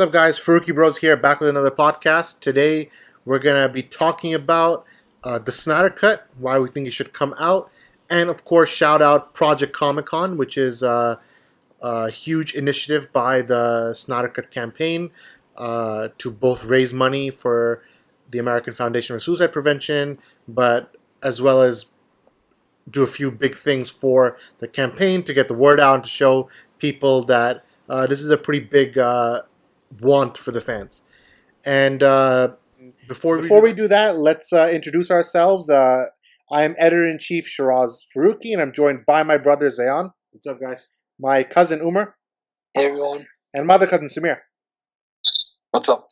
What's up, guys? Farooqi Bros here, back with another podcast. Today, we're going to be talking about the Snyder Cut, why we think it should come out, and of course, shout out Project Comic Con, which is a huge initiative by the Snyder Cut campaign to both raise money for the American Foundation for Suicide Prevention, but as well as do a few big things for the campaign to get the word out and to show people that this is a pretty big want for the fans. And before we do that, let's introduce ourselves. I am Editor-in-Chief Shiraz Farooqi, and I'm joined by my brother Zayan. What's up, guys? My cousin Umar. Hey, everyone. And my other cousin Samir. What's up?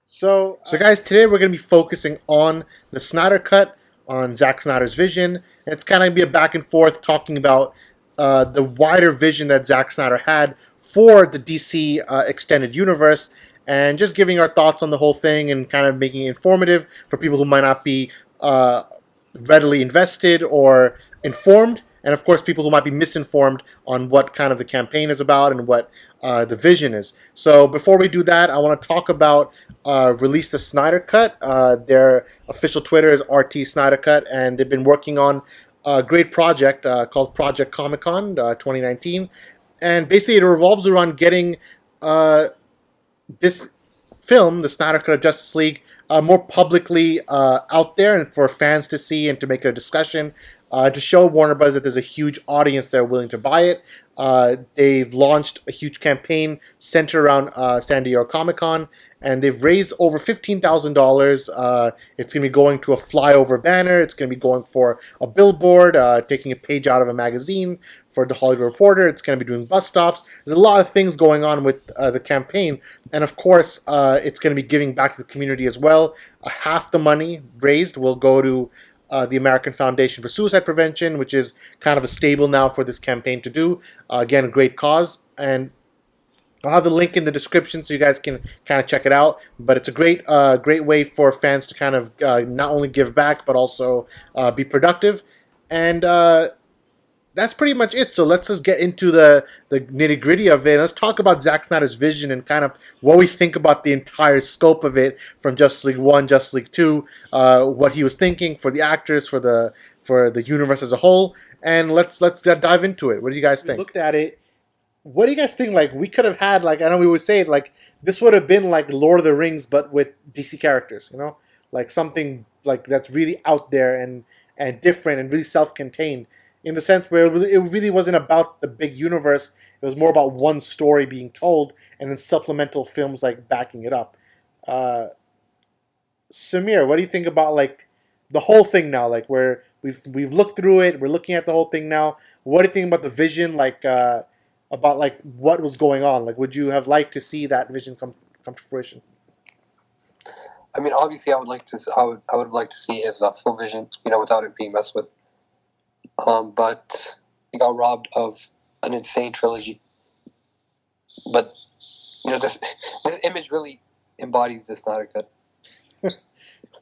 So guys, today we're going to be focusing on the Snyder Cut, on Zack Snyder's vision. And it's kind of be a back and forth talking about the wider vision that Zack Snyder had for the DC extended universe, and just giving our thoughts on the whole thing and kind of making it informative for people who might not be readily invested or informed, and of course people who might be misinformed on what kind of the campaign is about and what the vision is. So before we do that, I want to talk about Release The Snyder Cut. Their official Twitter is RT Snyder Cut, and they've been working on a great project called Project Comic Con 2019. And basically it revolves around getting this film, the Snyder Cut of Justice League, more publicly out there and for fans to see and to make a discussion, to show Warner Bros. That there's a huge audience that are willing to buy it. They've launched a huge campaign centered around San Diego Comic-Con, and they've raised over $15,000. It's going to be going to a flyover banner. It's going to be going for a billboard, taking a page out of a magazine for the Hollywood Reporter. It's going to be doing bus stops. There's a lot of things going on with the campaign. And of course, it's going to be giving back to the community as well. Half the money raised will go to the American Foundation for Suicide Prevention, which is kind of a stable now for this campaign to do. Again, a great cause. And I'll have the link in the description so you guys can kind of check it out. But it's a great way for fans to kind of not only give back, but also be productive. And that's pretty much it. So let's just get into the nitty-gritty of it. Let's talk about Zack Snyder's vision and kind of what we think about the entire scope of it, from Justice League 1, Justice League 2, what he was thinking for the actors, for the universe as a whole. And let's dive into it. What do you guys think? We looked at it. What do you guys think? Like, we could have had, like, I know we would say it, like, this would have been like Lord of the Rings, but with DC characters, you know? Like something like that's really out there and different and really self-contained, in the sense where it really wasn't about the big universe. It was more about one story being told and then supplemental films like backing it up. Samir, what do you think about like the whole thing now? Like, where we've looked through it, we're looking at the whole thing now. What do you think about the vision? Like about like what was going on? Like, would you have liked to see that vision come to fruition? I mean, obviously, I would like to see his full vision, without it being messed with. But he got robbed of an insane trilogy. But this image really embodies the Snyder Cut.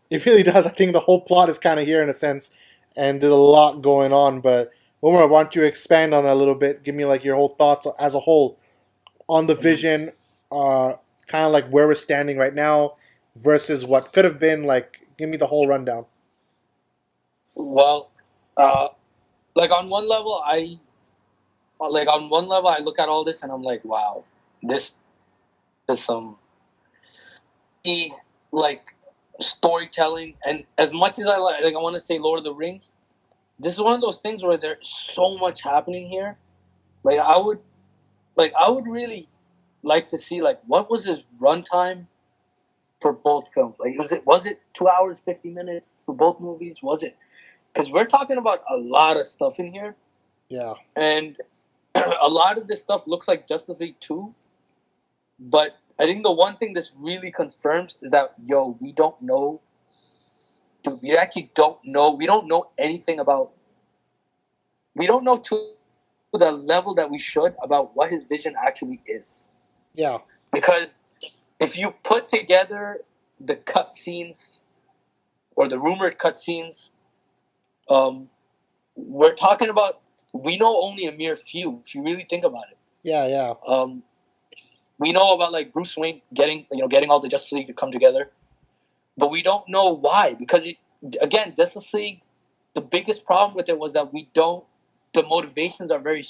It really does. I think the whole plot is kind of here in a sense, and there's a lot going on. But Omar, why don't you expand on that a little bit? Give me like your whole thoughts as a whole on the vision, kind of like where we're standing right now versus what could have been. Like, give me the whole rundown. Well, like on one level, I look at all this and I'm like, wow, this is some like storytelling. And as much as I want to say Lord of the Rings, this is one of those things where there's so much happening here. Like I would really like to see like what was his runtime for both films. Like was it 2 hours 50 minutes for both movies? Was it? Because we're talking about a lot of stuff in here. Yeah. And a lot of this stuff looks like Justice League 2. But I think the one thing this really confirms is that, we don't know. Dude, we actually don't know. We don't know anything about. We don't know to the level that we should about what his vision actually is. Yeah. Because if you put together the cutscenes or the rumored cutscenes, we're talking about, we know only a mere few, if you really think about it. Yeah. We know about like Bruce Wayne getting all the Justice League to come together, but we don't know why. Because again, Justice League, the biggest problem with it was that we don't. The motivations are very.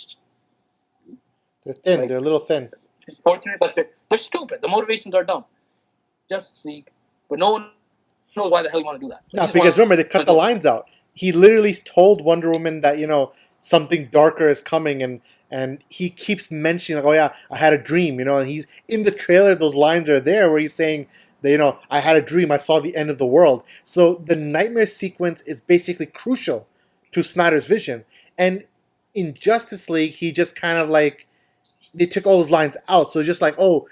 They're thin. Like, they're a little thin. Unfortunate, but they're stupid. The motivations are dumb. Justice League, but no one knows why the hell you want to do that. No, because remember, they cut the lines out. He literally told Wonder Woman that, something darker is coming, and he keeps mentioning, like, oh yeah, I had a dream, and he's in the trailer, those lines are there where he's saying that, I had a dream, I saw the end of the world. So the nightmare sequence is basically crucial to Snyder's vision. And in Justice League, he just kind of like, they took all those lines out. So it's just like, oh,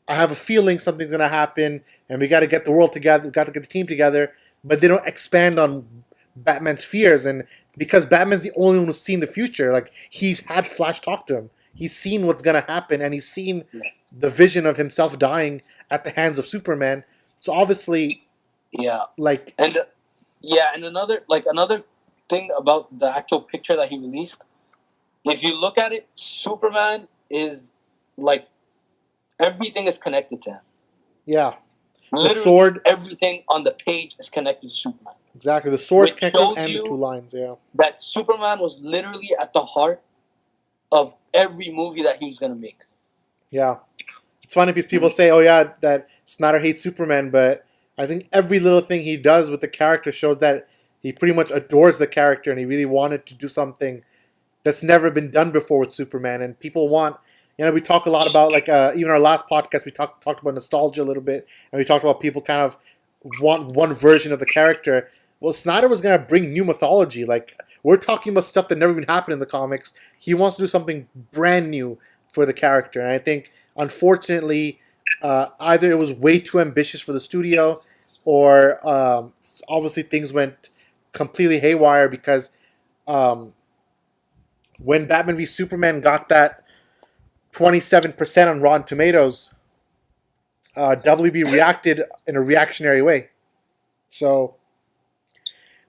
I have a feeling something's going to happen, and we got to get the world together, we got to get the team together, but they don't expand on Batman's fears, and because Batman's the only one who's seen the future, like, he's had Flash talk to him. He's seen what's going to happen, and he's seen the vision of himself dying at the hands of Superman. So obviously, like... And another thing about the actual picture that he released, if you look at it, Superman is, like, everything is connected to him. Yeah. Literally, the sword, everything on the page is connected to Superman. Exactly. The sword's connected and the two lines, yeah. That Superman was literally at the heart of every movie that he was going to make. Yeah. It's funny because people say, oh yeah, that Snyder hates Superman, but I think every little thing he does with the character shows that he pretty much adores the character, and he really wanted to do something that's never been done before with Superman. And people want... we talk a lot about, like, even our last podcast, we talked about nostalgia a little bit, and we talked about people kind of want one version of the character. Well, Snyder was going to bring new mythology. Like, we're talking about stuff that never even happened in the comics. He wants to do something brand new for the character. And I think, unfortunately, either it was way too ambitious for the studio, or obviously things went completely haywire because when Batman v Superman got that 27% on Rotten Tomatoes, WB reacted in a reactionary way. So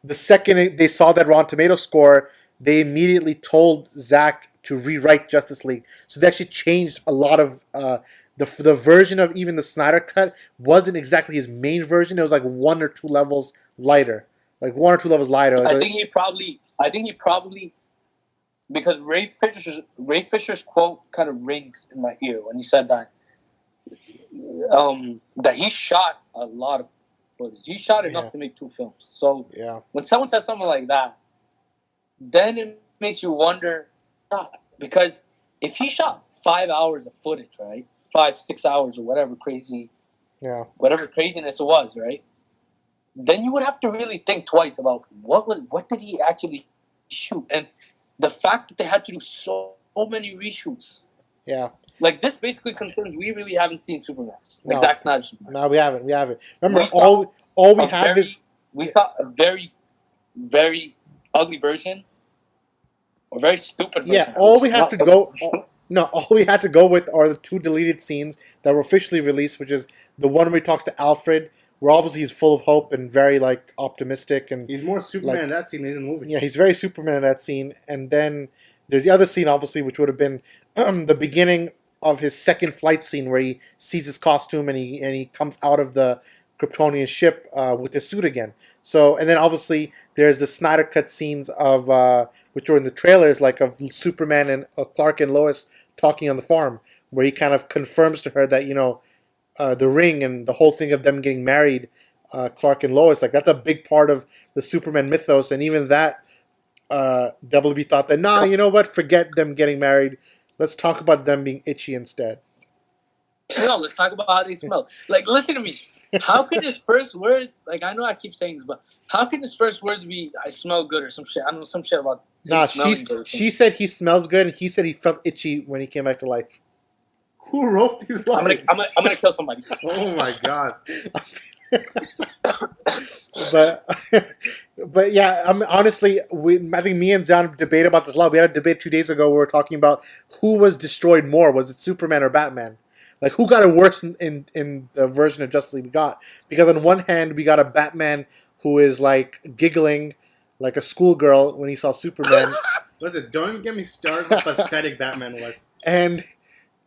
the second they saw that Rotten Tomatoes score, they immediately told Zack to rewrite Justice League. So they actually changed a lot of the version of even the Snyder Cut wasn't exactly his main version. It was like 1 or 2 levels lighter. I think he probably because Ray Fisher's quote kind of rings in my ear when he said that that he shot a lot of footage. He shot enough to make 2 films. So when someone says something like that, then it makes you wonder, because if he shot 5 hours of footage, right, 5-6 hours or whatever craziness it was, right, then you would have to really think twice about what did he actually shoot. And the fact that they had to do so many reshoots. Yeah. Like, this basically confirms we really haven't seen Superman. Like Zack Snyder's Superman. No, we haven't. Remember, all we have is... We thought a very, very ugly version, or very stupid version. Yeah, all we had to go with are the 2 deleted scenes that were officially released, which is the one where he talks to Alfred, where obviously he's full of hope and very, like, optimistic. And he's more Superman in that scene than in the movie. Yeah, he's very Superman in that scene. And then there's the other scene, obviously, which would have been the beginning of his second flight scene, where he sees his costume and he comes out of the Kryptonian ship with his suit again. So, and then obviously there's the Snyder Cut scenes of which were in the trailers, like of Superman and Clark and Lois talking on the farm, where he kind of confirms to her that the ring and the whole thing of them getting married, Clark and Lois, like, that's a big part of the Superman mythos. And even that, WB thought that, nah, you know what, forget them getting married. Let's talk about them being itchy instead. No, let's talk about how they smell. Like, listen to me. How can his first words, like, I know I keep saying this, but how can his first words be, I smell good, or some shit? I don't know, some shit about she said he smells good, and he said he felt itchy when he came back to life. Who wrote these lines? I'm gonna kill somebody. Oh my god. But yeah, honestly, I think me and Zan debate about this a lot. We had a debate 2 days ago where we were talking about who was destroyed more. Was it Superman or Batman? Like, who got it worse in the version of Justice League we got? Because on one hand, we got a Batman who is, like, giggling like a schoolgirl when he saw Superman. Listen, don't get me started on how pathetic Batman was. And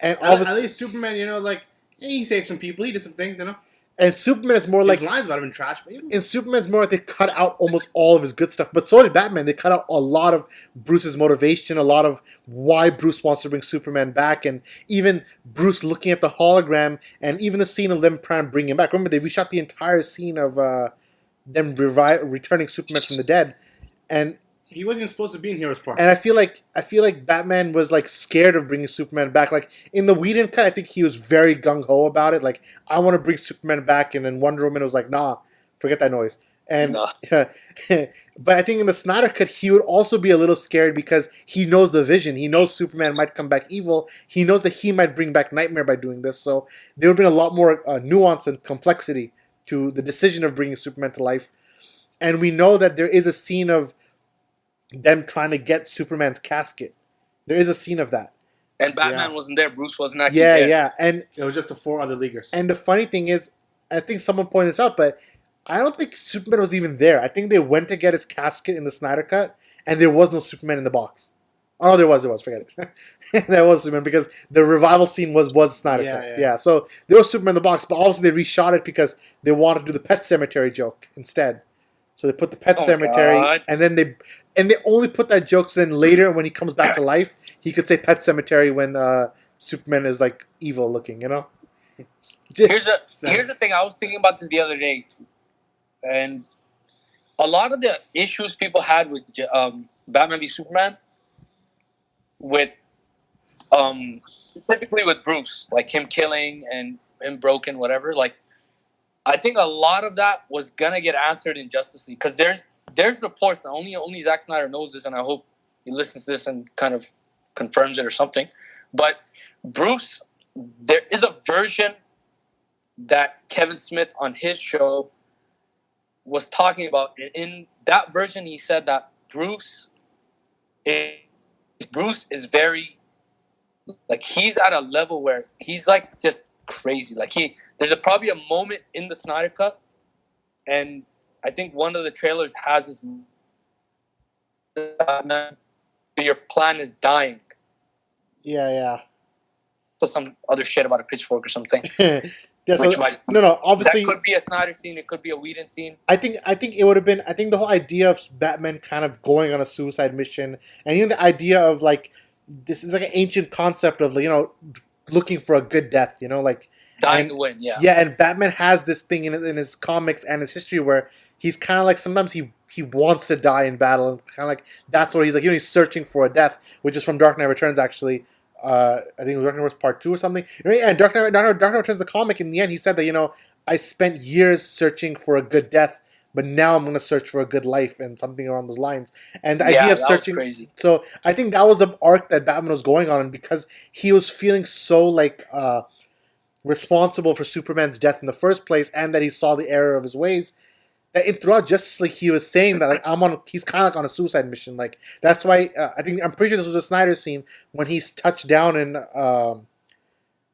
And all of At a, least Superman, you know, like he saved some people, he did some things, you know. and Superman is more like His lines might have been trash, but you know. in Superman's more like they cut out almost all of his good stuff. But so did Batman. They cut out a lot of Bruce's motivation, a lot of why Bruce wants to bring Superman back, and even Bruce looking at the hologram, and even the scene of them trying to bring him back. Remember, they reshot the entire scene of them returning Superman from the dead, and He wasn't even supposed to be in Heroes Park. I feel like Batman was like scared of bringing Superman back. Like in the Whedon cut, I think he was very gung ho about it. Like I want to bring Superman back, and then Wonder Woman was like, nah, forget that noise. And Nah. but I think in the Snyder cut, he would also be a little scared because he knows the vision. He knows Superman might come back evil. He knows that he might bring back Nightmare by doing this. So there would have been a lot more nuance and complexity to the decision of bringing Superman to life. And we know that there is a scene of them trying to get Superman's casket. There is a scene of that. And Batman Yeah. wasn't there. Bruce wasn't actually Yeah, there. yeah. And It was just the 4 other leaguers. the funny thing is, I think someone pointed this out, but I don't think Superman was even there. I think they went to get his casket in the Snyder Cut, and there was no Superman in the box. Oh, no, there was. Forget it. There was Superman because the revival scene was Snyder Cut. Yeah, so there was Superman in the box, but obviously they reshot it because they wanted to do the Pet Cemetery joke instead. So they put the Pet Cemetery, God. and then they only put that joke so then later when he comes back to life, he could say Pet Cemetery when Superman is like evil looking, you know. Here's the thing. I was thinking about this the other day, and a lot of the issues people had with Batman v Superman, with specifically with Bruce, like him killing and him broken, whatever. Like, I think a lot of that was gonna get answered in Justice League because there's reports that only Zack Snyder knows this, and I hope he listens to this and kind of confirms it or something. But Bruce, there is a version that Kevin Smith on his show was talking about. In that version, he said that Bruce is very, like, he's at a level where he's like just crazy. Like there's probably a moment in the Snyder Cut, and I think one of the trailers has this, your plan is dying. Yeah. So some other shit about a pitchfork or something. Yeah, so, no. Obviously, that could be a Snyder scene. It could be a Whedon scene. I think it would have been. I think the whole idea of Batman kind of going on a suicide mission, and even the idea of like this is like an ancient concept of looking for a good death. Like dying to win. Yeah. Yeah, and Batman has this thing in his comics and his history where he's kind of like sometimes he wants to die in battle, and kind of like that's what he's like. He's searching for a death, which is from Dark Knight Returns actually. I think it was Dark Knight Returns Part 2 or something. And Dark Knight Returns the comic, in the end, he said that, I spent years searching for a good death, but now I'm going to search for a good life, and something along those lines. And the idea of searching... was crazy. So I think that was the arc that Batman was going on, and because he was feeling so, responsible for Superman's death in the first place, and that he saw the error of his ways, that throughout Justice League, he was saying that he's kind of on a suicide mission. Like that's why I'm pretty sure this was a Snyder scene when he's touched down and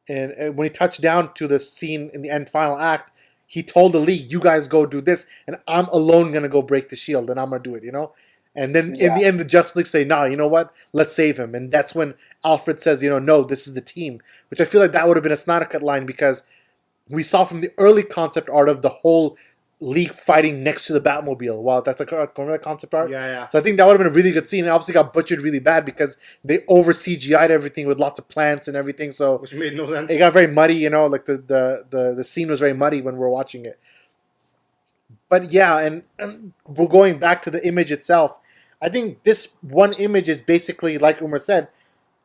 when he touched down to the scene in the end final act, he told the League, "You guys go do this, and I'm alone gonna go break the shield, and I'm gonna do it." And then in the end, the Justice League say, "Nah, you know what? Let's save him." And that's when Alfred says, "No, this is the team," which I feel like that would have been a Snyder Cut line because we saw from the early concept art of the whole League fighting next to the Batmobile. Wow, that's the concept art. Yeah. So I think that would have been a really good scene. It obviously got butchered really bad because they over CGI'd everything with lots of plants and everything. So which made no sense. It got very muddy. Like the scene was very muddy when we were watching it. But yeah, and we're going back to the image itself. I think this one image is basically, like Umar said,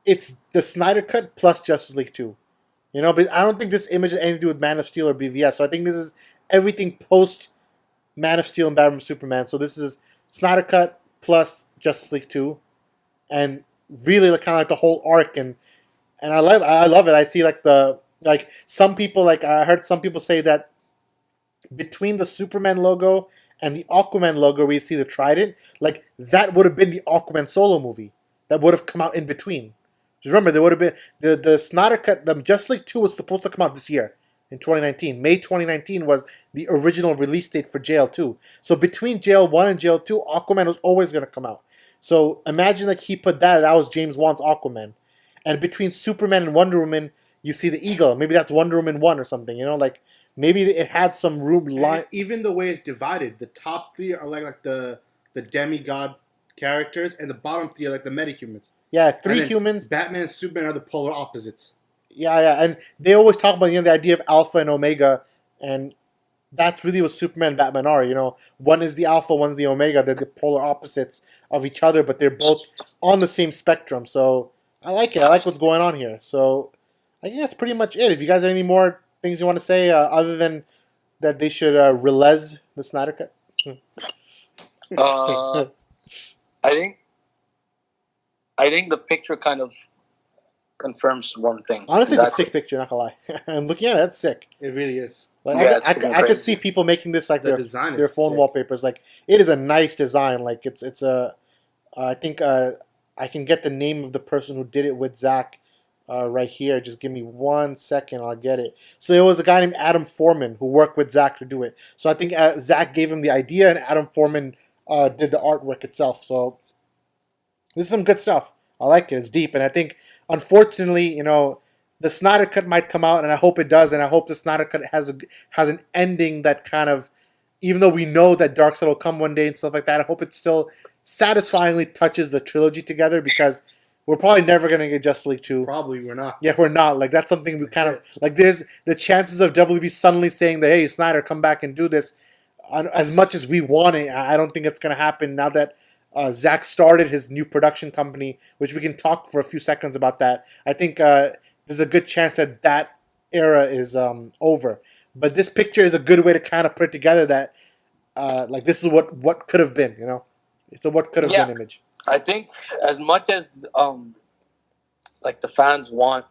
it's the Snyder Cut plus Justice League 2. But I don't think this image has anything to do with Man of Steel or BVS. So I think this is everything post Man of Steel and Batman Superman. So this is Snyder Cut plus Justice League 2, and really kind of like the whole arc. And I love it. I see some people I heard some people say that between the Superman logo and the Aquaman logo, where you see the trident, that would have been the Aquaman solo movie that would have come out in between. Just remember, there would have been the Snyder Cut. The Justice League 2 was supposed to come out this year. In 2019. May 2019 was the original release date for Jail 2. So between Jail 1 and Jail 2, Aquaman was always going to come out. So imagine he put that was James Wan's Aquaman. And between Superman and Wonder Woman, you see the eagle. Maybe that's Wonder Woman 1 or something, like maybe it had some room line. And even the way it's divided, the top three are like the demigod characters, and the bottom three are like the metahumans. Yeah, three And then humans. Batman and Superman are the polar opposites. Yeah, and they always talk about the idea of alpha and omega, and that's really what Superman and Batman are. One is the alpha, one's the omega. They're the polar opposites of each other, but they're both on the same spectrum. So I like it. I like what's going on here. So I think that's pretty much it. If you guys have any more things you want to say, other than that they should release the Snyder Cut. I think the picture kind of confirms one thing. Honestly, it's a sick picture. Not gonna lie, I'm looking at it. It's sick. It really is. Like Yeah, I could see people making this like The design their is phone sick. wallpapers. Like it is a nice design. Like it's a. I think I can get the name of the person who did it with Zack right here. Just give me 1 second. I'll get it. So it was a guy named Adam Foreman who worked with Zack to do it. So I think Zack gave him the idea, and Adam Foreman did the artwork itself. So this is some good stuff. I like it. It's deep, and I think unfortunately, the Snyder Cut might come out, and I hope it does, and I hope the Snyder Cut has an ending that kind of, even though we know that Darkseid will come one day and stuff like that, I hope it still satisfyingly touches the trilogy together, because we're probably never going to get Justice League 2. Probably we're not. Yeah, we're not. Like, that's something we kind of, like, there's the chances of WB suddenly saying that, hey, Snyder, come back and do this, as much as we want it, I don't think it's going to happen now that Zack started his new production company, which we can talk for a few seconds about that. I think there's a good chance that era is over. But this picture is a good way to kind of put it together that, like, this is what could have been, It's a what could have been image. I think as much as like the fans want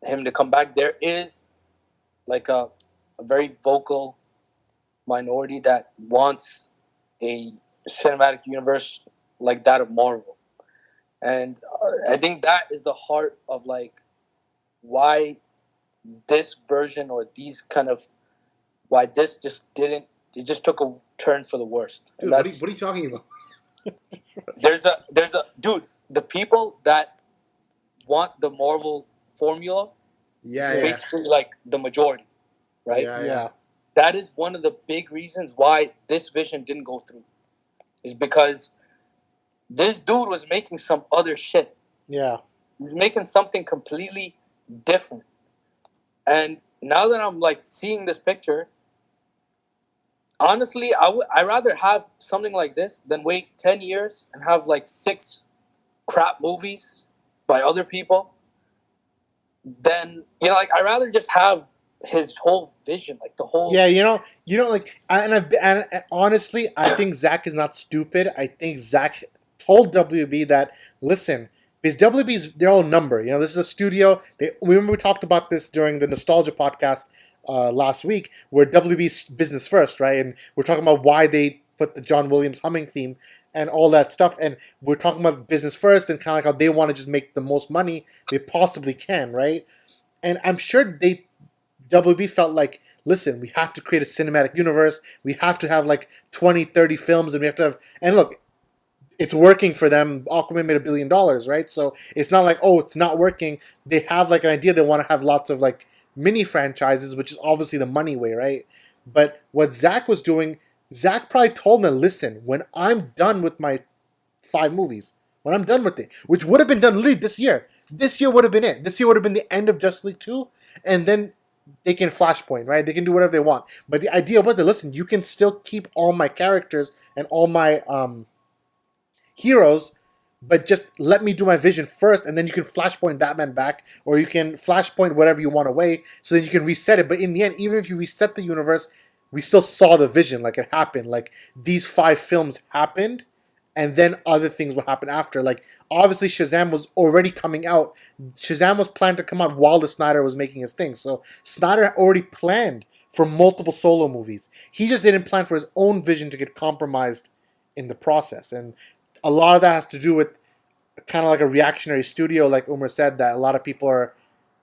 him to come back, there is like a very vocal minority that wants a cinematic universe like that of Marvel, and I think that is the heart of like why this version or these kind of why this just didn't, it just took a turn for the worst. Dude, what are you talking about? There's a dude, the people that want the Marvel formula is basically like the majority, right? Yeah. That is one of the big reasons why this vision didn't go through, is because this dude was making some other shit. Yeah. He's making something completely different. And now that I'm like seeing this picture, honestly, I'd rather have something like this than wait 10 years and have like 6 crap movies by other people. Then, like, I'd rather just have his whole vision, like the whole... Yeah, like, and honestly, I think Zack is not stupid. I think Zack told WB that, listen, because WB's their own number. This is a studio. Remember we talked about this during the Nostalgia podcast last week, where WB's business first, right? And we're talking about why they put the John Williams humming theme and all that stuff. And we're talking about business first and kind of like how they want to just make the most money they possibly can, right? And I'm sure WB felt like, listen, we have to create a cinematic universe. We have to have like 20, 30 films, and we have to have... And look, it's working for them. Aquaman made $1 billion, right? So it's not like, oh, it's not working. They have like an idea. They want to have lots of like mini franchises, which is obviously the money way, right? But what Zack was doing, Zack probably told me, listen, when I'm done with my 5 movies, when I'm done with it, which would have been done literally this year would have been it. This year would have been the end of Justice League 2, and then they can Flashpoint, right? They can do whatever they want. But the idea was that, listen, you can still keep all my characters and all my heroes, but just let me do my vision first, and then you can Flashpoint Batman back, or you can Flashpoint whatever you want away, so that you can reset it. But in the end, even if you reset the universe, we still saw the vision, like it happened. Like, these 5 films happened, and then other things will happen after. Like, obviously Shazam was already coming out. Shazam was planned to come out while the Snyder was making his thing. So Snyder already planned for multiple solo movies. He just didn't plan for his own vision to get compromised in the process. And a lot of that has to do with kind of like a reactionary studio, like Umar said, that a lot of people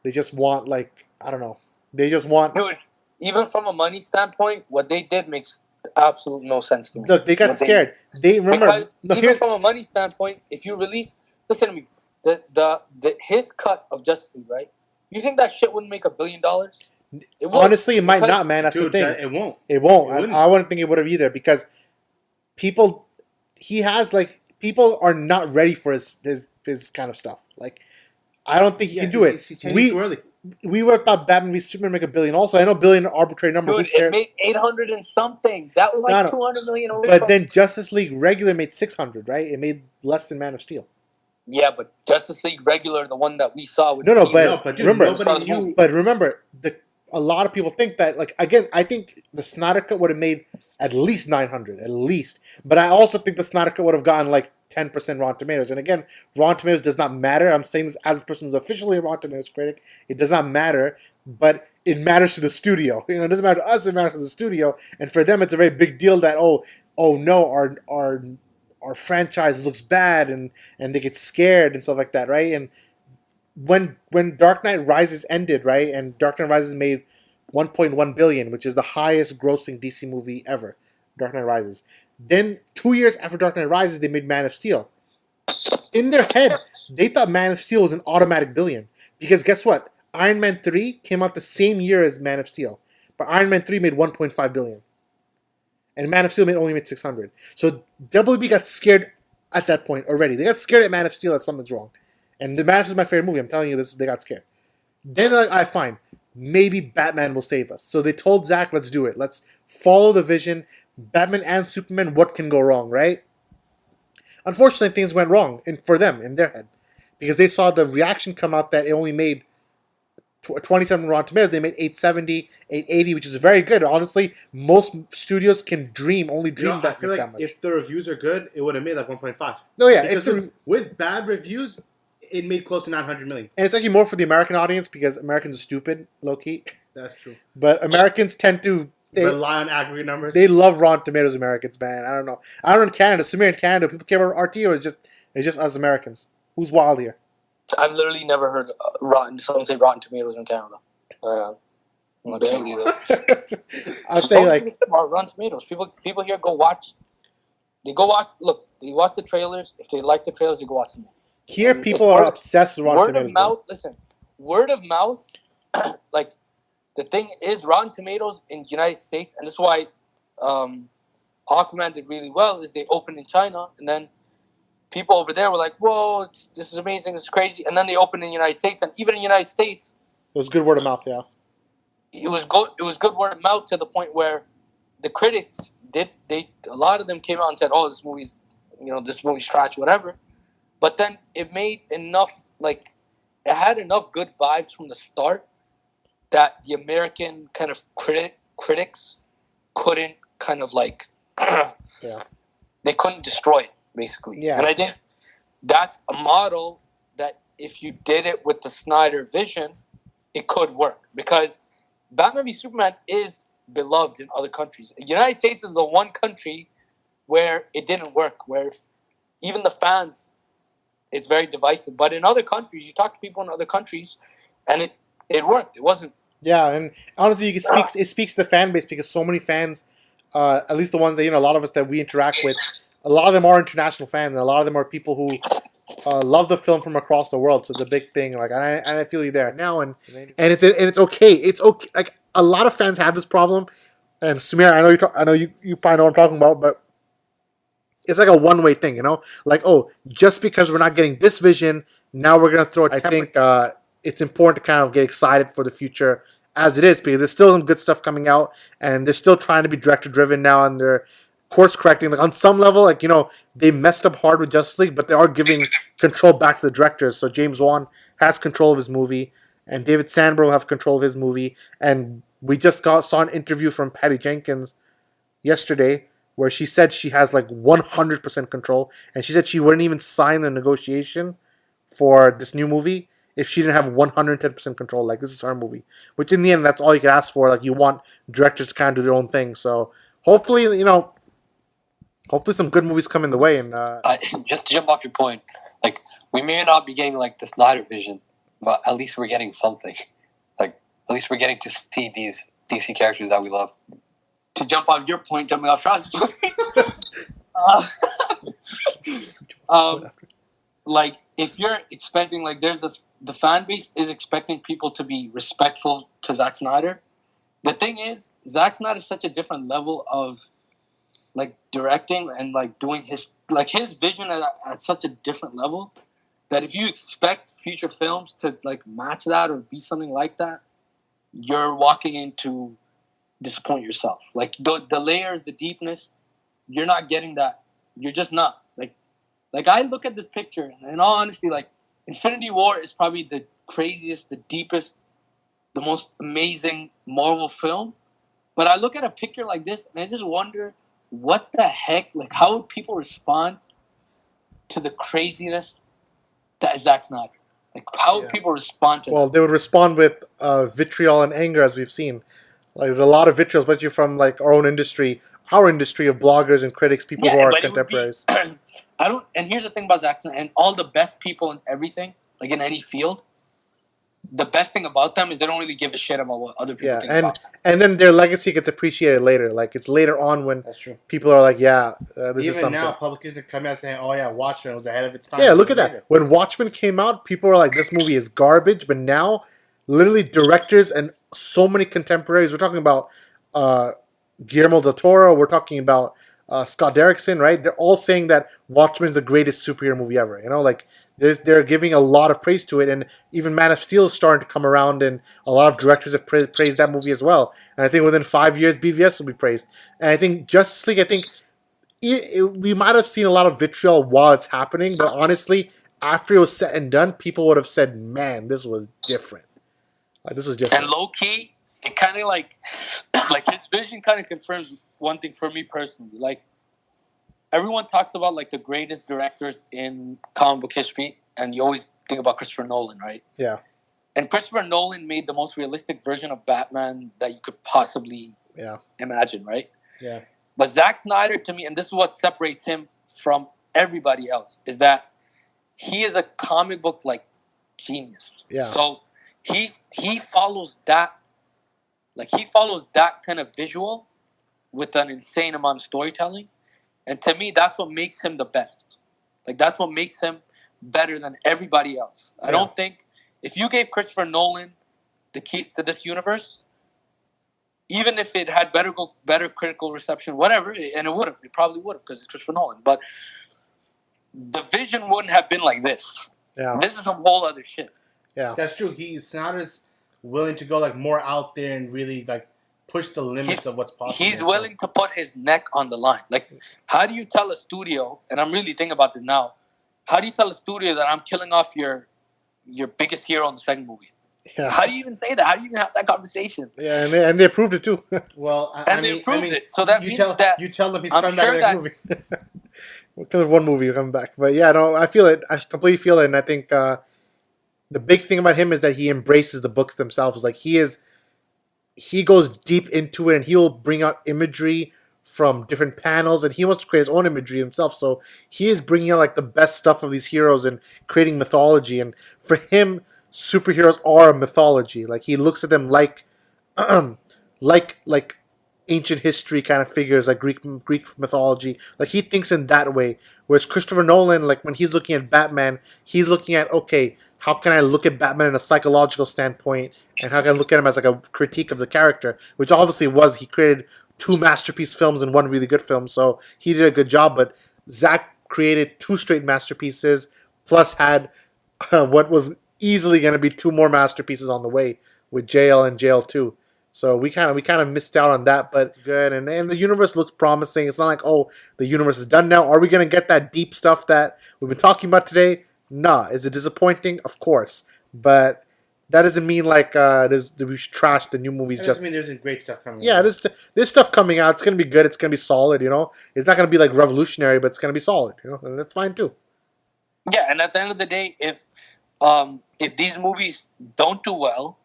they just want, like, I don't know. They just want... Dude, even from a money standpoint, what they did makes absolute no sense to me. Look, they got scared. They remember... Because even from a money standpoint, if you release... Listen to me. his cut of Justice League, right? You think that shit wouldn't make $1 billion? It honestly, it might because, not, man. That's Dude, the thing. it won't. It won't. It I wouldn't think it would have either because people, he has like people are not ready for his kind of stuff. Like, I don't think he can do it. He's too early. We would have thought Batman v Superman make $1 billion. Also, I know $1 billion arbitrary number. Dude, it made 800 and something. That was like 200 million away. But then Justice League regular made 600, right? It made less than Man of Steel. Yeah, but Justice League regular, the one that we saw with but dude, remember, but remember, a lot of people think that, like, again, I think the Snyder Cut would have made at least 900, at least. But I also think the Snyder Cut would have gotten like 10% Rotten Tomatoes. And again, Rotten Tomatoes does not matter. I'm saying this as a person who's officially a Rotten Tomatoes critic. It does not matter, but it matters to the studio. You know, it doesn't matter to us. It matters to the studio. And for them, it's a very big deal that oh no, our franchise looks bad, and they get scared and stuff like that, right? And when Dark Knight Rises ended, right, and Dark Knight Rises made 1.1 billion, which is the highest grossing DC movie ever, Dark Knight Rises. Then 2 years after Dark Knight Rises, they made Man of Steel. In their head, they thought Man of Steel was an automatic billion because guess what? Iron Man 3 came out the same year as Man of Steel, but Iron Man 3 made 1.5 billion. And Man of Steel only made 600. So WB got scared at that point already. They got scared at Man of Steel that something's wrong. And the Man of Steel is my favorite movie. I'm telling you this, they got scared. Then I find maybe Batman will save us. So they told Zack, let's do it. Let's follow the vision. Batman and Superman, what can go wrong, right? Unfortunately, things went wrong for them, in their head. Because they saw the reaction come out that it only made 27 Rotten Tomatoes. They made 870, 880, which is very good. Honestly, most studios can only dream I feel like that much. If the reviews are good, it would have made like 1.5. No, yeah. Because with bad reviews, it made close to 900 million. And it's actually more for the American audience because Americans are stupid, low-key. That's true. But Americans tend to rely on aggregate numbers. They love Rotten Tomatoes, Americans, man. I don't know. I don't know in Canada. Samir, in Canada, people care about RT, or it's just us Americans? Who's wild here? I've literally never heard someone say Rotten Tomatoes in Canada. I'll say like Rotten Tomatoes. People here go watch. They watch the trailers. If they like the trailers, they go watch them. Here, people are obsessed with Rotten Tomatoes. Word of mouth. Listen, word of mouth. Like the thing is, Rotten Tomatoes in the United States, and this is why Aquaman did really well. Is they opened in China, and then people over there were like, "Whoa, this is amazing! This is crazy!" And then they opened in the United States, and even in the United States, it was good word of mouth. Yeah, it was good word of mouth to the point where the critics a lot of them came out and said, "Oh, this movie's trash, whatever." But then it made enough, like, it had enough good vibes from the start that the American kind of critics couldn't kind of like, they couldn't destroy it, basically. Yeah. And I think that's a model that if you did it with the Snyder vision, it could work. Because Batman v Superman is beloved in other countries. The United States is the one country where it didn't work, where even the fans, it's very divisive. But in other countries, you talk to people in other countries, and it worked. It wasn't. Yeah, and honestly, it speaks to the fan base because so many fans, at least the ones that a lot of us that we interact with, a lot of them are international fans, and a lot of them are people who love the film from across the world. So it's a big thing. Like, and I feel you there now, and it's okay. It's okay. Like, a lot of fans have this problem, and Samir, I know you probably know what I'm talking about, but it's like a one-way thing, Like, oh, just because we're not getting this vision, now we're gonna throw it. I think it's important to kind of get excited for the future as it is, because there's still some good stuff coming out, and they're still trying to be director-driven now, and they're course-correcting. Like, on some level, like, they messed up hard with Justice League, but they are giving control back to the directors. So James Wan has control of his movie, and David Sandberg will have control of his movie. And we just saw an interview from Patty Jenkins yesterday where she said she has like 100% control, and she said she wouldn't even sign the negotiation for this new movie if she didn't have 110% control. Like, this is her movie, which in the end, that's all you can ask for. Like, you want directors to kind of do their own thing. So hopefully, hopefully some good movies come in the way. And just to jump off your point, like, we may not be getting like the Snyder vision, but at least we're getting something. Like, at least we're getting to see these DC characters that we love. To jump on your point, jumping off Shaz's point, like, if you're expecting like the fan base is expecting people to be respectful to Zack Snyder. The thing is, Zack Snyder is such a different level of like directing and like doing his vision at such a different level that if you expect future films to like match that or be something like that, you're walking into disappoint yourself. Like the layers, the deepness, you're not getting that. You're just not. Like I look at this picture, and in all honesty, like Infinity War is probably the craziest, the deepest, the most amazing Marvel film. But I look at a picture like this, and I just wonder what the heck, like how would people respond to the craziness that is Zack Snyder? Like how would people respond to that? They would respond with vitriol and anger, as we've seen. Like there's a lot of vitriol, especially from like our industry of bloggers and critics, people who are contemporaries. And here's the thing about Zack Snyder and all the best people in everything, like in any field, the best thing about them is they don't really give a shit about what other people think about them. And then their legacy gets appreciated later. Like it's later on when people are like, this is something. Even now, publications come out saying, "Oh yeah, Watchmen was ahead of its time." Yeah, look at that. When Watchmen came out, people were like, "This movie is garbage." But now, literally, directors and so many contemporaries. We're talking about Guillermo del Toro. We're talking about Scott Derrickson, right? They're all saying that Watchmen is the greatest superhero movie ever. You know, like they're giving a lot of praise to it, and even Man of Steel is starting to come around, and a lot of directors have praised that movie as well. And I think within 5 years, BVS will be praised. And I think Justice League, we might have seen a lot of vitriol while it's happening, but honestly, after it was said and done, people would have said, "Man, this was different. This was different." And low key, it kind of like his vision kind of confirms one thing for me personally. Like everyone talks about like the greatest directors in comic book history, and you always think about Christopher Nolan, right? Yeah. And Christopher Nolan made the most realistic version of Batman that you could possibly imagine, right? Yeah. But Zack Snyder, to me, and this is what separates him from everybody else, is that he is a comic book like genius. Yeah. So he follows that, kind of visual with an insane amount of storytelling. And to me, that's what makes him the best. Like, that's what makes him better than everybody else. I don't think, if you gave Christopher Nolan the keys to this universe, even if it had better critical reception, whatever, and it probably would have, because it's Christopher Nolan. But the vision wouldn't have been like this. Yeah. This is some whole other shit. Yeah. That's true. He's not as willing to go like more out there and really like push the limits of what's possible. He's willing to put his neck on the line. Like, how do you tell a studio, and I'm really thinking about this now, how do you tell a studio that I'm killing off your biggest hero in the second movie? Yeah. How do you even say that? How do you even have that conversation? Yeah, and they approved it too. Well, they approved it. So that means that you tell them he's coming back in the movie. Because one movie you're coming back, but yeah, no, I feel it. I completely feel it, and I think the big thing about him is that he embraces the books themselves. Like he goes deep into it, and he will bring out imagery from different panels, and he wants to create his own imagery himself. So he is bringing out like the best stuff of these heroes and creating mythology. And for him, superheroes are a mythology. Like he looks at them like ancient history kind of figures, like Greek mythology. Like he thinks in that way. Whereas Christopher Nolan, like when he's looking at Batman, he's looking at, okay, how can I look at Batman in a psychological standpoint, and how can I look at him as like a critique of the character, which obviously he created 2 masterpiece films and 1 really good film, so he did a good job. But Zack created 2 straight masterpieces, plus had what was easily going to be 2 more masterpieces on the way with JL and JL2. So we kind of missed out on that, but it's good. And the universe looks promising. It's not like, oh, the universe is done now. Are we going to get that deep stuff that we've been talking about today? Nah. Is it disappointing? Of course. But that doesn't mean like we should trash the new movies. That doesn't mean there's great stuff coming out. Yeah, there's stuff coming out. It's going to be good. It's going to be solid, you know. It's not going to be like revolutionary, but it's going to be solid, you know. And that's fine too. Yeah, and at the end of the day, if these movies don't do well,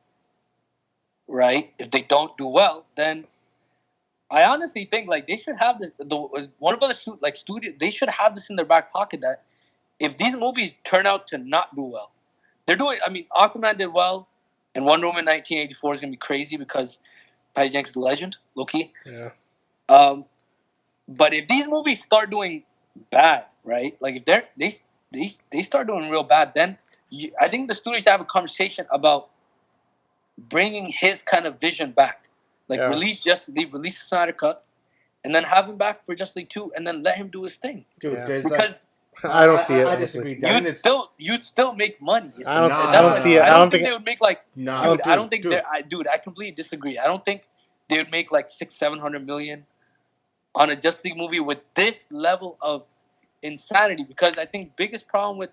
right? If they don't do well, then I honestly think like they should have this. Warner Brothers studio, they should have this in their back pocket that if these movies turn out to not do well, they're doing. I mean, Aquaman did well, and Wonder Woman 1984 is gonna be crazy because Patty Jenkins is a legend, low-key. Yeah. But if these movies start doing bad, right? Like if they start doing real bad, then I think the studios have a conversation about bringing his kind of vision back, like release the Snyder Cut, and then have him back for Justice League 2, and then let him do his thing. Dude, Because I don't see it. I disagree. you'd still make money. I don't see it. I don't think they would make like. No, I don't think dude, I completely disagree. I don't think they would make like $600-700 million on a Justice League movie with this level of insanity. Because I think biggest problem with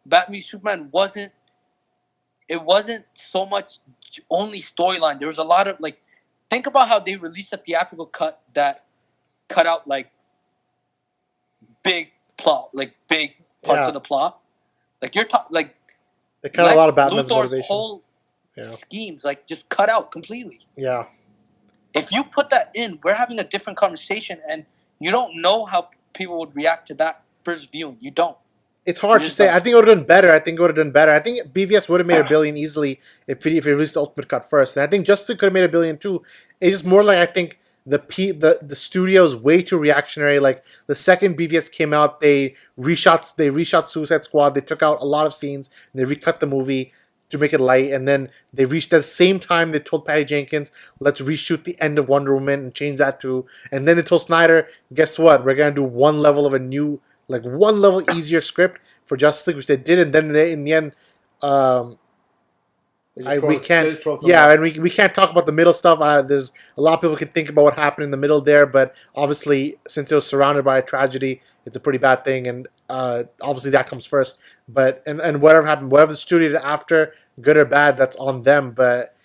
Batman v Superman wasn't so much only storyline. There was a lot of like, think about how they released a theatrical cut that cut out like big plot, like big parts of the plot. Like you're talking like they cut a lot of Batman's Luthor's motivation. whole schemes like just cut out completely. Yeah. If you put that in, we're having a different conversation, and you don't know how people would react to that first viewing. You don't. It's hard to say. I think it would have done better. I think BVS would have made $1 billion easily if it released the Ultimate Cut first. And I think Justice League could have made $1 billion too. It's just more like I think the studio is way too reactionary. Like the second BVS came out, they reshot Suicide Squad. They took out a lot of scenes. And they recut the movie to make it light, and then they reached at the same time they told Patty Jenkins, let's reshoot the end of Wonder Woman and change that too. And then they told Snyder, guess what? We're gonna do one level easier script for Justice League, which they did, and then in the end, we can't talk about the middle stuff. There's a lot of people can think about what happened in the middle there, but obviously since it was surrounded by a tragedy, it's a pretty bad thing, and obviously that comes first. But and whatever happened, whatever the studio did after, good or bad, that's on them. But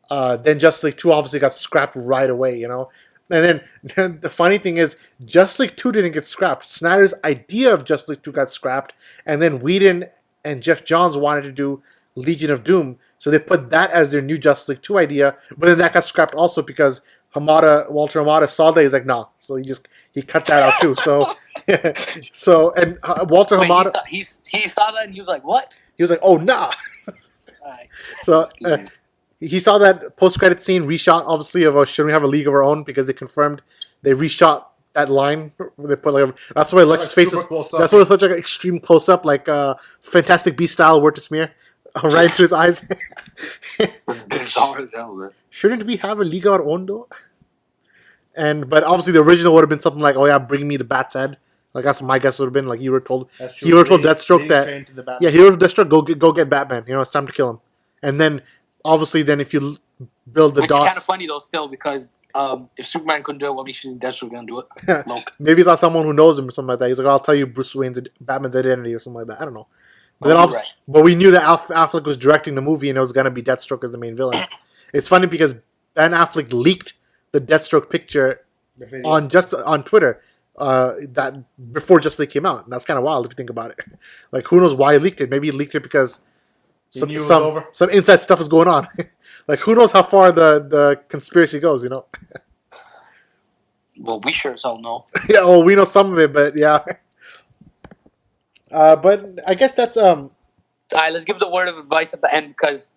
then Justice League 2 obviously got scrapped right away, you know. And then the funny thing is, Justice League 2 didn't get scrapped. Snyder's idea of Justice League 2 got scrapped, and then Whedon and Jeff Johns wanted to do Legion of Doom, so they put that as their new Justice League 2 idea, but then that got scrapped also because Walter Hamada saw that, he's like, nah, so he cut that out too. So Walter Hamada, he saw that and he was like, what? He was like, oh nah. Right. So he saw that post-credit scene reshot, obviously, of should we have a league of our own, because they confirmed they reshot that line. They put that's why Lex's face is. That's why it's such an extreme close-up, like Fantastic Beast style, word to smear, right into his eyes. Bizarre as hell, man. Shouldn't we have a league of our own though? But obviously the original would have been something like, oh yeah, bring me the Bat's head. Like that's what my guess would have been. Like you were told Deathstroke that. Yeah, he were told Deathstroke, go get Batman. You know, it's time to kill him. And then obviously if you build the dots, it's kind of funny though still, because if Superman couldn't do it, what makes you think Deathstroke gonna do it? Maybe it's not someone who knows him or something like that. He's like, I'll tell you Batman's identity or something like that. I don't know. But but we knew that Affleck was directing the movie and it was gonna be Deathstroke as the main villain. It's funny because Ben Affleck leaked the Deathstroke picture on Twitter that before Justice League came out. And that's kind of wild if you think about it. Like, who knows why he leaked it? Maybe he leaked it because some inside stuff is going on. Like, who knows how far the conspiracy goes, you know? Well, we sure as hell know. Yeah, well, we know some of it, but yeah. But I guess that's... All right, let's give the word of advice at the end, because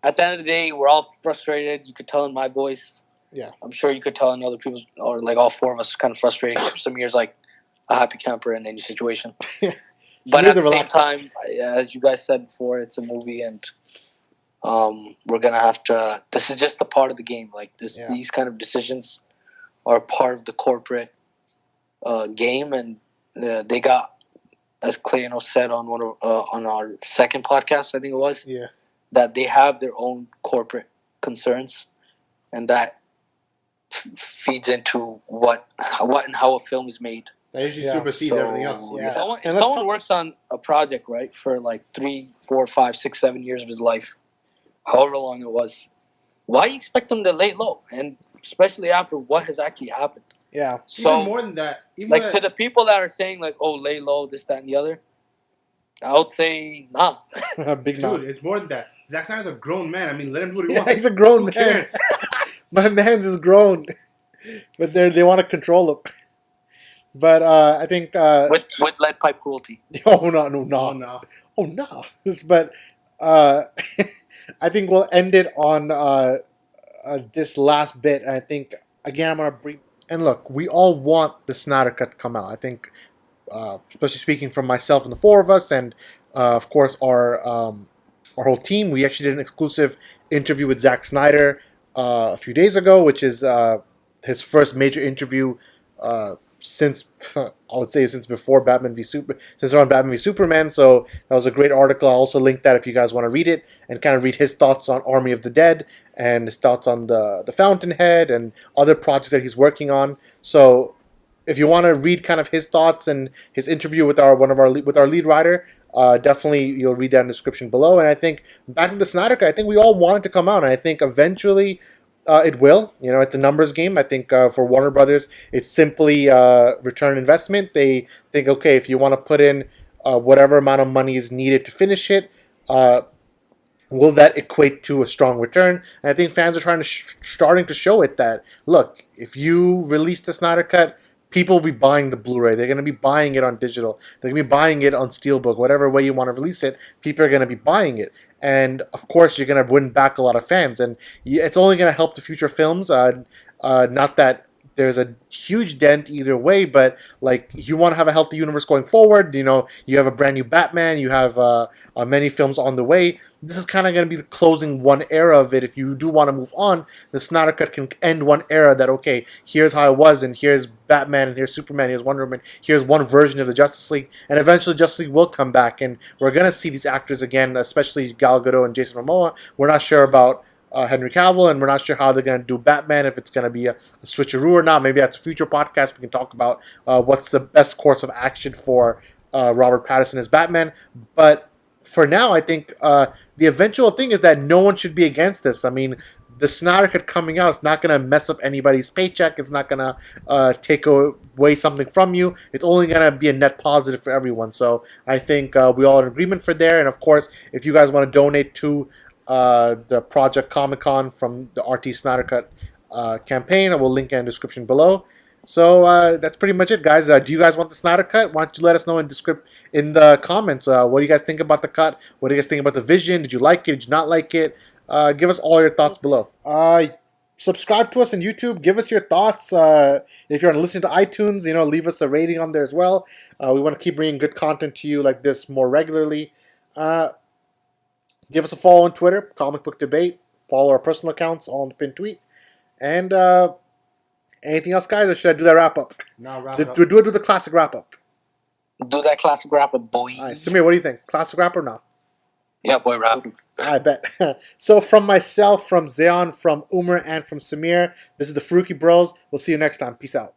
at the end of the day, we're all frustrated. You could tell in my voice. Yeah. I'm sure you could tell in other people's, or like all four of us, kind of frustrated. Some years like a happy camper in any situation. But at the same time, as you guys said before, it's a movie, and we're going to have to... This is just a part of the game. Like, these kind of decisions are part of the corporate game, and they got, as Clayton said on our second podcast, I think it was, that they have their own corporate concerns, and that feeds into what and how a film is made. That usually supersedes everything else. Yeah. If someone works on a project, right, for like 3, 4, 5, 6, 7 years of his life, however long it was, why you expect them to lay low? And especially after what has actually happened. Yeah. So, even more than that. To the people that are saying, like, oh, lay low, this, that, and the other, I would say, nah. Big Dude, it's more than that. Zack Snyder's a grown man. I mean, let him do what he wants. He's a grown man. My man's is grown. But they want to control him. But I think... with lead pipe cruelty. Oh, no. Oh, no. But I think we'll end it on this last bit. And I think, again, I'm going to bring... And look, we all want the Snyder Cut to come out. I think especially speaking from myself and the four of us, and of course our whole team. We actually did an exclusive interview with Zack Snyder a few days ago, which is his first major interview since I would say since before since around Batman v Superman. So that was a great article. I'll also link that if you guys want to read it and kind of read his thoughts on Army of the Dead and his thoughts on the Fountainhead and other projects that he's working on. So if you want to read kind of his thoughts and his interview with our lead writer, definitely you'll read that in the description below. And I think back to the Snyder Cut, I think we all want it to come out, and I think eventually it will. You know, it's a numbers game. I think for Warner Brothers, it's simply return investment. They think, okay, if you want to put in whatever amount of money is needed to finish it, will that equate to a strong return? And I think fans are starting to show it that, look, if you release the Snyder Cut, people will be buying the Blu-ray. They're going to be buying it on digital. They're going to be buying it on Steelbook. Whatever way you want to release it, people are going to be buying it. And, of course, you're going to win back a lot of fans. And it's only going to help the future films. Not that there's a huge dent either way, but, like, you want to have a healthy universe going forward. You know, you have a brand new Batman. You have many films on the way. This is kind of going to be the closing one era of it. If you do want to move on, the Snyder Cut can end one era that, okay, here's how it was, and here's Batman, and here's Superman, here's Wonder Woman, here's one version of the Justice League, and eventually Justice League will come back, and we're going to see these actors again, especially Gal Gadot and Jason Momoa. We're not sure about Henry Cavill, and we're not sure how they're going to do Batman, if it's going to be a switcheroo or not. Maybe that's a future podcast. We can talk about what's the best course of action for Robert Pattinson as Batman, but for now, I think the eventual thing is that no one should be against this. I mean, the Snyder Cut coming out is not going to mess up anybody's paycheck. It's not going to take away something from you. It's only going to be a net positive for everyone. So I think we all are in agreement for there. And of course, if you guys want to donate to the Project Comic-Con from the RT Snyder Cut campaign, I will link in the description below. So that's pretty much it, guys. Do you guys want the Snyder Cut? Why don't you let us know in the comments. What do you guys think about the cut? What do you guys think about the vision? Did you like it? Did you not like it? Give us all your thoughts below. Subscribe to us on YouTube. Give us your thoughts. If you're listening to iTunes, leave us a rating on there as well. We want to keep bringing good content to you like this more regularly. Give us a follow on Twitter, Comic Book Debate. Follow our personal accounts, all in the pinned tweet. And anything else, guys, or should I do that wrap-up? No, wrap it up. Do the classic wrap-up. Do that classic wrap-up, boy. All right, Samir, what do you think? Classic wrap or no? Yeah, boy, rap. I bet. So from myself, from Zeon, from Umar, and from Samir, this is the Farooqi Bros. We'll see you next time. Peace out.